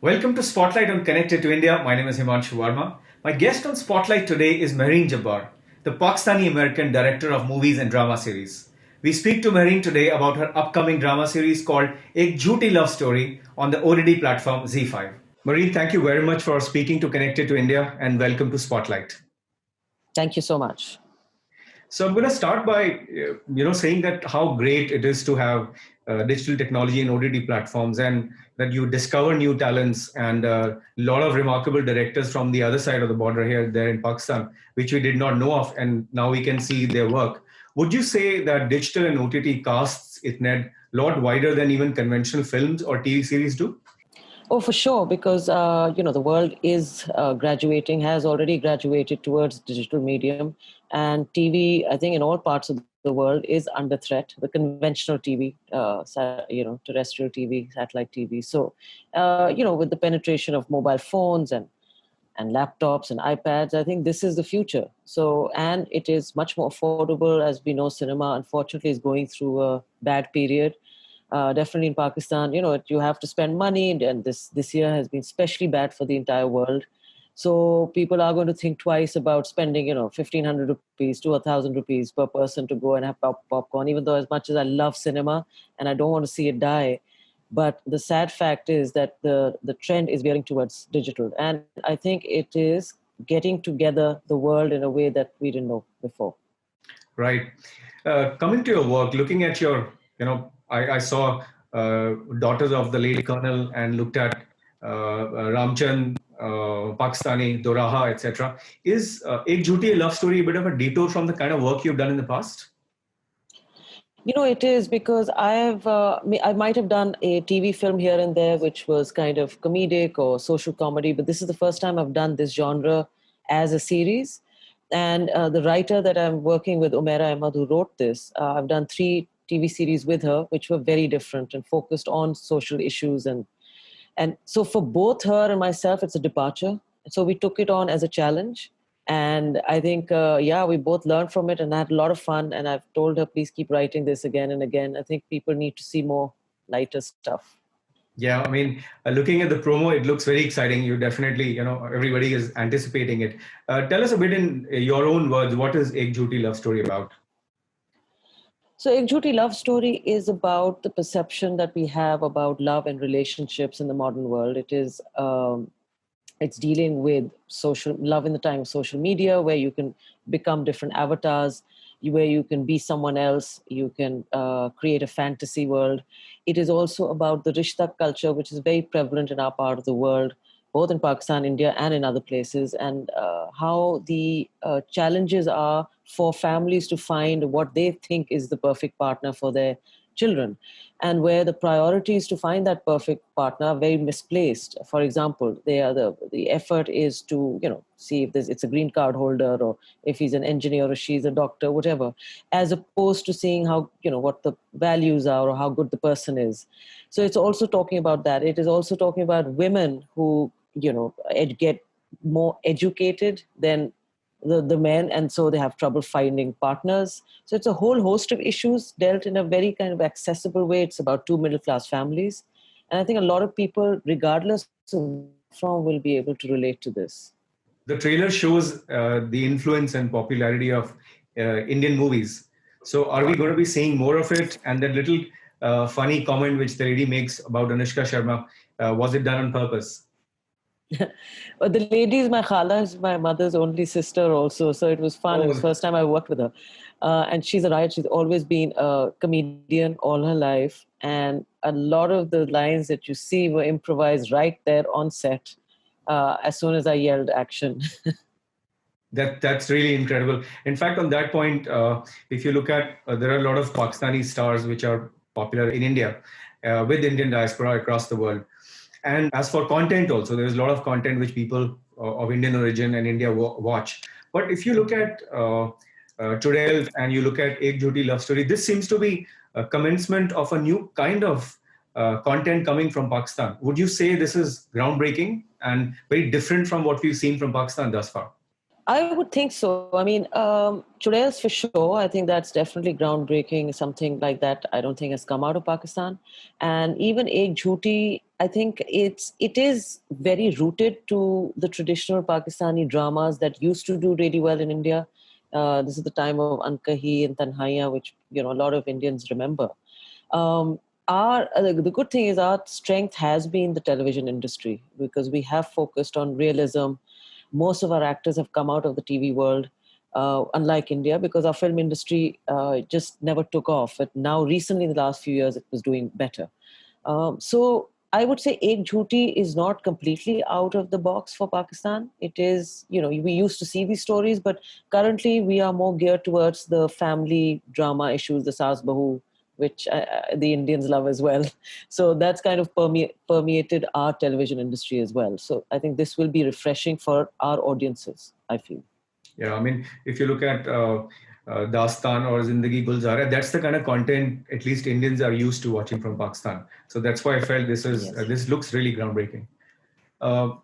Welcome to Spotlight on Connected to India. My name is Himanshu Varma. My guest on Spotlight today is Mehreen Jabbar, the Pakistani American director of movies and drama series. We speak to Mehreen today about her upcoming drama series called Ek Jhooty Love Story on the OTT platform Z5. Mehreen, thank you very much for speaking to Connected to India and welcome to Spotlight. Thank you so much. So I'm going to start by saying that how great it is to have digital technology and OTT platforms, and that you discover new talents and a lot of remarkable directors from the other side of the border here there in Pakistan, which we did not know of, and now we can see their work. Would you say that digital and OTT casts it net a lot wider than even conventional films or TV series do? Oh, for sure, because the world is graduating, has already graduated towards digital medium, and TV. I think in all parts of the world is under threat. The conventional TV, terrestrial TV, satellite TV. So, with the penetration of mobile phones and laptops and iPads, I think this is the future. So, and it is much more affordable. As we know, cinema unfortunately is going through a bad period. Definitely in Pakistan, you have to spend money, and this year has been especially bad for the entire world. So people are going to think twice about spending, 1,500 rupees to 1,000 rupees per person to go and have popcorn. Even though, as much as I love cinema and I don't want to see it die, but the sad fact is that the trend is veering towards digital, and I think it is getting together the world in a way that we didn't know before. Right. Coming to your work, looking at your, I saw Daughters of the Late Colonel and looked at Ramchand, Pakistani, Doraha, etc. Is Ek Jhooty a love story a bit of a detour from the kind of work you've done in the past? It is because I might have done a TV film here and there, which was kind of comedic or social comedy, but this is the first time I've done this genre as a series. And the writer that I'm working with, Umaira Ahmad, who wrote this, I've done 3 TV series with her, which were very different and focused on social issues. And so for both her and myself, it's a departure. So we took it on as a challenge. And I think, we both learned from it and had a lot of fun. And I've told her, please keep writing this again and again. I think people need to see more lighter stuff. Yeah, I mean, looking at the promo, it looks very exciting. You definitely, everybody is anticipating it. Tell us a bit in your own words, what is Ek Jhooty Love Story about? So, Ek Jhooty Love Story is about the perception that we have about love and relationships in the modern world. It's dealing with social love in the time of social media, where you can become different avatars, where you can be someone else, you can create a fantasy world. It is also about the rishta culture, which is very prevalent in our part of the world, both in Pakistan, India, and in other places, and how the challenges are for families to find what they think is the perfect partner for their children, and where the priorities to find that perfect partner are very misplaced. For example, the effort is to see if it's a green card holder, or if he's an engineer or she's a doctor, whatever, as opposed to seeing how what the values are or how good the person is. So it's also talking about that. It is also talking about women who get more educated than the men, and so they have trouble finding partners. So it's a whole host of issues dealt in a very kind of accessible way. It's about 2 middle class families, and I think a lot of people, regardless of from, will be able to relate to this. The trailer shows the influence and popularity of Indian movies. So are we going to be seeing more of it? And that little funny comment which the lady makes about Anushka Sharma, was it done on purpose? But the lady is my khala, is my mother's only sister also. So it was fun. It was the first time I worked with her. And she's a riot. She's always been a comedian all her life. And a lot of the lines that you see were improvised right there on set as soon as I yelled action. That's really incredible. In fact, on that point, if you look at, there are a lot of Pakistani stars which are popular in India with Indian diaspora across the world. And as for content also, there's a lot of content which people of Indian origin and India watch. But if you look at Chudel and you look at Ek Jhooty Love Story, this seems to be a commencement of a new kind of content coming from Pakistan. Would you say this is groundbreaking and very different from what we've seen from Pakistan thus far? I would think so. I mean, Chudai's for sure. I think that's definitely groundbreaking. Something like that, I don't think has come out of Pakistan. And even Ek Jhooti, I think it is very rooted to the traditional Pakistani dramas that used to do really well in India. This is the time of Ankahi and Tanhaiya, which a lot of Indians remember. Um, our the good thing is our strength has been the television industry because we have focused on realism. Most of our actors have come out of the TV world, unlike India, because our film industry just never took off. But now, recently, in the last few years, it was doing better. So I would say Ek Jhooti is not completely out of the box for Pakistan. It is, we used to see these stories, but currently we are more geared towards the family drama issues, the Saas Bahu, which the Indians love as well. So that's kind of permeated our television industry as well. So I think this will be refreshing for our audiences, I feel. Yeah, I mean, if you look at Dastan or Zindagi Gulzar, that's the kind of content at least Indians are used to watching from Pakistan. So that's why I felt Yes. this looks really groundbreaking. Uh,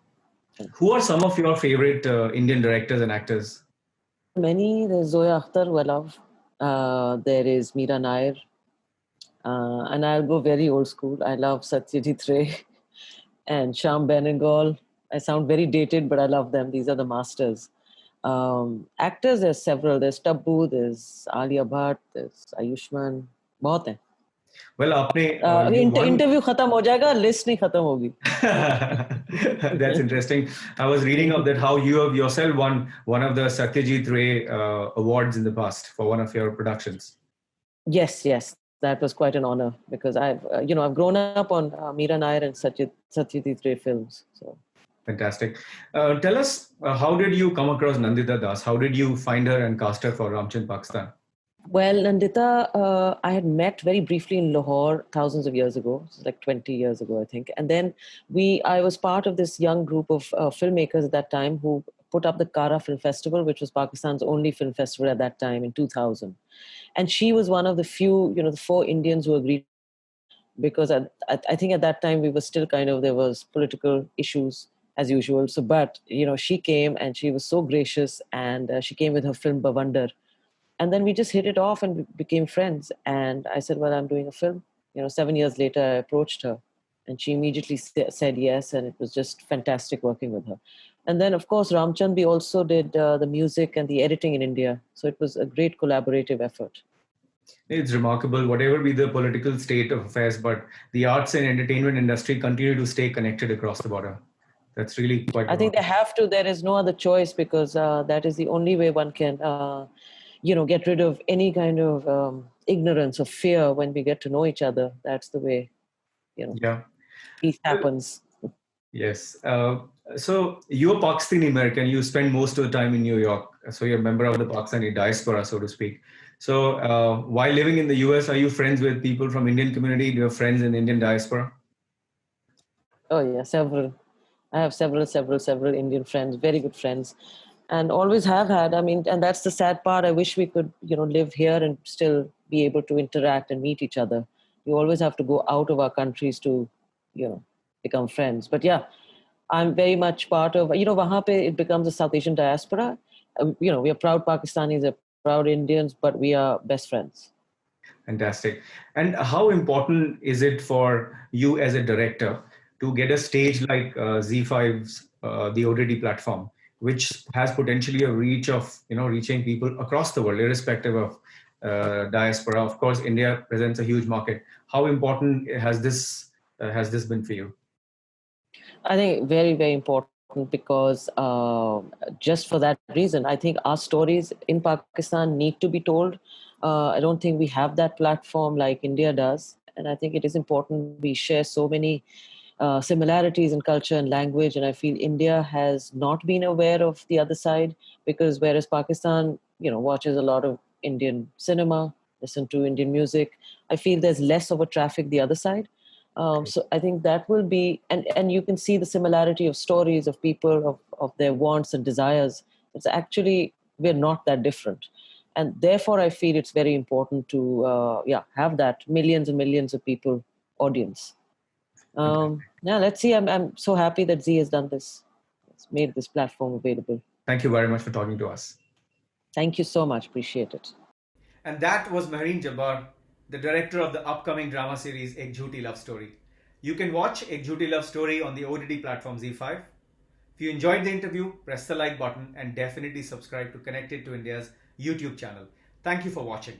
who are some of your favorite Indian directors and actors? Many. There's Zoya Akhtar, who I love. There is Meera Nair. And I'll go very old school. I love Satyajit Ray and Shyam Benegal. I sound very dated, but I love them. These are the masters. Actors, there's several. There's Taboo, there's Alia Bhatt, there's Ayushman. बहुत हैं. Well, you won. Interview खत्म हो जाएगा, list नहीं खत्म होगी. That's interesting. I was reading of that how you have yourself won one of the Satyajit Ray awards in the past for one of your productions. Yes, that was quite an honor because I've grown up on Meera Nair and Satyajit Ray films. So Fantastic. Tell us, how did you come across Nandita Das? How did you find her and cast her for Ramchand Pakistan? Well, Nandita, I had met very briefly in Lahore thousands of years ago. It was like 20 years ago, I think. And then I was part of this young group of filmmakers at that time who put up the Kara Film Festival, which was Pakistan's only film festival at that time in 2000. And she was one of the few, the 4 Indians who agreed, because I think at that time we were still there was political issues as usual. So, but, she came and she was so gracious, and she came with her film Bavandar. And then we just hit it off and became friends. And I said, well, I'm doing a film. 7 years later, I approached her and she immediately said yes. And it was just fantastic working with her. And then, of course, Ramchandbi also did the music and the editing in India. So it was a great collaborative effort. It's remarkable, whatever be the political state of affairs, but the arts and entertainment industry continue to stay connected across the border. That's really quite I think they have to. There is no other choice because that is the only way one can get rid of any kind of ignorance or fear when we get to know each other. That's the way, peace happens. Yes. So you're Pakistani American. You spend most of the time in New York. So you're a member of the Pakistani diaspora, so to speak. So while living in the US, are you friends with people from Indian community? Do you have friends in the Indian diaspora? Oh yeah, several. I have several Indian friends, very good friends, and always have had. I mean, and that's the sad part. I wish we could, live here and still be able to interact and meet each other. You always have to go out of our countries to, become friends. But yeah, I'm very much part of, wahan pe it becomes a South Asian diaspora. We are proud Pakistanis, we're proud Indians, but we are best friends. Fantastic. And how important is it for you as a director to get a stage like Z5's, the OTT platform, which has potentially a reach of, reaching people across the world, irrespective of diaspora? Of course, India presents a huge market. How important has this been for you? I think very, very important because just for that reason, I think our stories in Pakistan need to be told. I don't think we have that platform like India does. And I think it is important. We share so many similarities in culture and language. And I feel India has not been aware of the other side because whereas Pakistan, watches a lot of Indian cinema, listen to Indian music, I feel there's less of a traffic the other side. So I think that will be, and you can see the similarity of stories of people, of their wants and desires. It's actually, we're not that different. And therefore, I feel it's very important to, have that millions and millions of people audience. Let's see. I'm so happy that Z has done this. made this platform available. Thank you very much for talking to us. Thank you so much. Appreciate it. And that was Mehreen Jabbar, the director of the upcoming drama series Ek Jhooti Love Story. You can watch Ek Jhooti Love Story on the OTT platform ZEE5. If you enjoyed the interview, press the like button and definitely subscribe to Connected to India's YouTube channel. Thank you for watching.